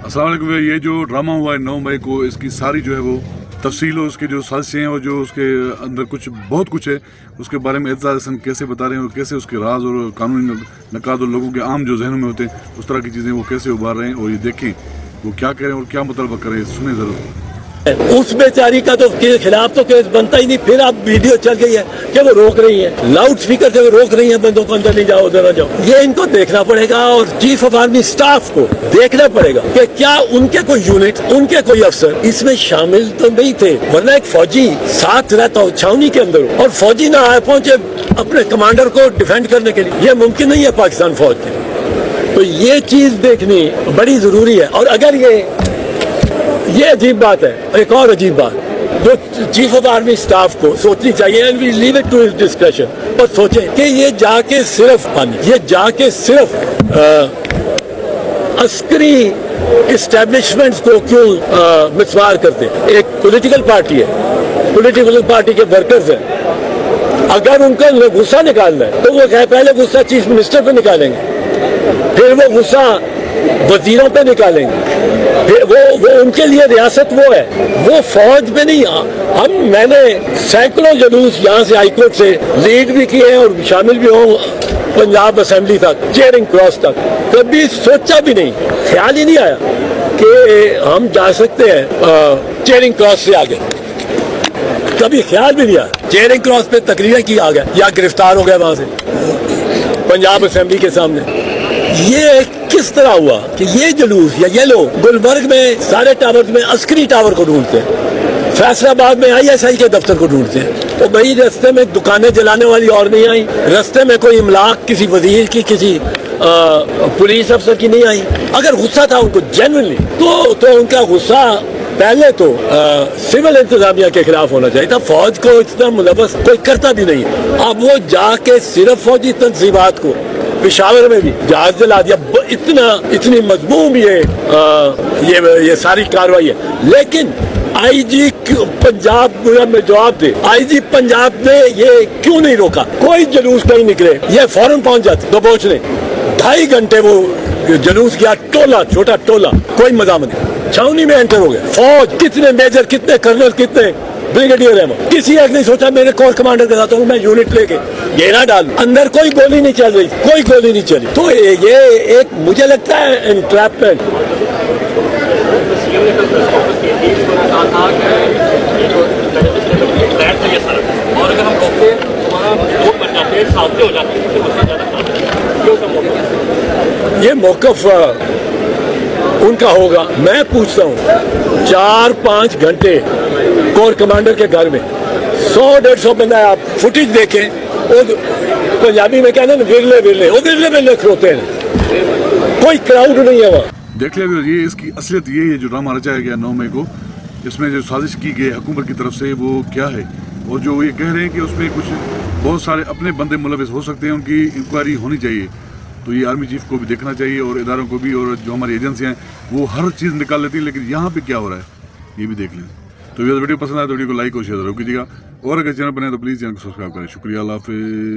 अस्सलाम वालेकुम। ये जो ड्रामा हुआ है 9 मई को, इसकी सारी जो है वो तफसील, उसके जो साजिशें हैं और जो उसके अंदर कुछ बहुत कुछ है, उसके बारे में एतजाज़ हसन कैसे बता रहे हैं और कैसे उसके राज और कानूनी नकाद और लोगों के आम जो जहनों में होते हैं उस तरह की चीज़ें वो कैसे उभार रहे हैं। और ये देखें वो क्या करें और क्या मुतालबा करें, सुने ज़रूर। उस बेचारी का तो के खिलाफ तो केस बनता ही नहीं। फिर अब वीडियो चल गई है कि वो रोक रही है, लाउड स्पीकर से वो रोक रही है बंदों को अंदर नहीं जाओ, उधर ना जाओ। ये इनको देखना पड़ेगा और चीफ ऑफ आर्मी स्टाफ को देखना पड़ेगा कि क्या उनके कोई यूनिट, उनके कोई अफसर इसमें शामिल तो नहीं थे। वरना एक फौजी साथ रहता हो छावनी के अंदर और फौजी ना आए पहुंचे अपने कमांडर को डिफेंड करने के लिए, ये मुमकिन नहीं है पाकिस्तान फौज के। तो ये चीज देखनी बड़ी जरूरी है। और अगर ये अजीब बात है, एक और अजीब बात जो चीफ ऑफ आर्मी स्टाफ को सोचनी चाहिए, and we leave it to his discussion, पर सोचें कि ये जाके सिर्फ अस्करी इस्टेब्लिशमेंट्स को क्यों मिसवार करते हैं। एक पॉलिटिकल पार्टी है, पॉलिटिकल पार्टी के वर्कर्स हैं, अगर उनका गुस्सा निकालना है तो वो पहले गुस्सा चीफ मिनिस्टर पे निकालेंगे, फिर वो गुस्सा वजीरों पे निकालेंगे, वो उनके लिए रियासत वो है, वो फौज में नहीं। मैंने सैकड़ों जुलूस यहाँ से हाईकोर्ट से लीड भी किए हैं और शामिल भी हों पंजाब असेंबली तक, चेयरिंग क्रॉस तक। कभी सोचा भी नहीं, ख्याल ही नहीं आया कि हम जा सकते हैं चेयरिंग क्रॉस से आगे। कभी ख्याल भी नहीं आया। चेयरिंग क्रॉस पे तकरीरें की आ गए या गिरफ्तार हो गए वहां से पंजाब असेंबली के सामने। ये किस तरह हुआ कि ये जुलूस या ये लोग गुलबर्ग में सारे टावर में अस्करी टावर को ढूंढते हैं, फैसलाबाद में ISI के दफ्तर को ढूंढते हैं। तो भाई रास्ते में दुकानें जलाने वाली और नहीं आई, रास्ते में कोई इमलाक किसी वजीर की, किसी पुलिस अफसर की नहीं आई। अगर गुस्सा था उनको जेन्युइनली तो उनका गुस्सा पहले तो सिविल इंतजामिया के खिलाफ होना चाहिए था। फौज को इतना मुलवस कोई करता भी नहीं। अब वो जाके सिर्फ फौजी तंजीमात को पेशावर में भी जहाज जला दिया। इतनी मजमूम ये सारी कार्रवाई है। लेकिन IG पंजाब में जवाब दे, IG पंजाब ने ये क्यों नहीं रोका? कोई जुलूस नहीं निकले, ये फौरन पहुंच जाते दबोचने। 2.5 घंटे वो जुलूस गया, टोला, छोटा टोला, कोई मजाम नहीं। छावनी में एंटर हो गए। फौज कितने मेजर, कितने कर्नल, कितने ब्रिगेडियर है, किसी एक नहीं सोचा मेरे कोर कमांडर के साथ हूँ, मैं यूनिट लेके घेरा डाल। अंदर कोई गोली नहीं चल रही, कोई गोली नहीं चली। तो ये एक मुझे लगता है एंट्रैपमेंट। ये मौकफ उनका होगा। मैं पूछता हूँ 4-5 घंटे कोर कमांडर के घर में 100-150 बंदा, आप फुटेज देखें, पंजाबी में कहते हैं विरले खरोते हैं, कोई क्राउड नहीं है वहाँ। देख लिया ये इसकी असलियत ये है जो ड्रामा रचाया गया 9 मई को, इसमें जो साजिश की गई हुकूमत की तरफ से वो क्या है, और जो ये कह रहे हैं कि उसमें कुछ बहुत सारे अपने बंदे मुलविस हो सकते हैं, उनकी इंक्वायरी होनी चाहिए। तो ये आर्मी चीफ को भी देखना चाहिए और इदारों को भी, और जो हमारी एजेंसियाँ हैं वो हर चीज़ निकाल लेती हैं, लेकिन यहाँ पे क्या हो रहा है ये भी देख लें। तो वीडियो पसंद आए तो वीडियो को लाइक और शेयर जरूर कीजिएगा, और अगर चैनल बने तो प्लीज़ चैनल को सब्सक्राइब करें। शुक्रिया, अल्लाह हाफिज़।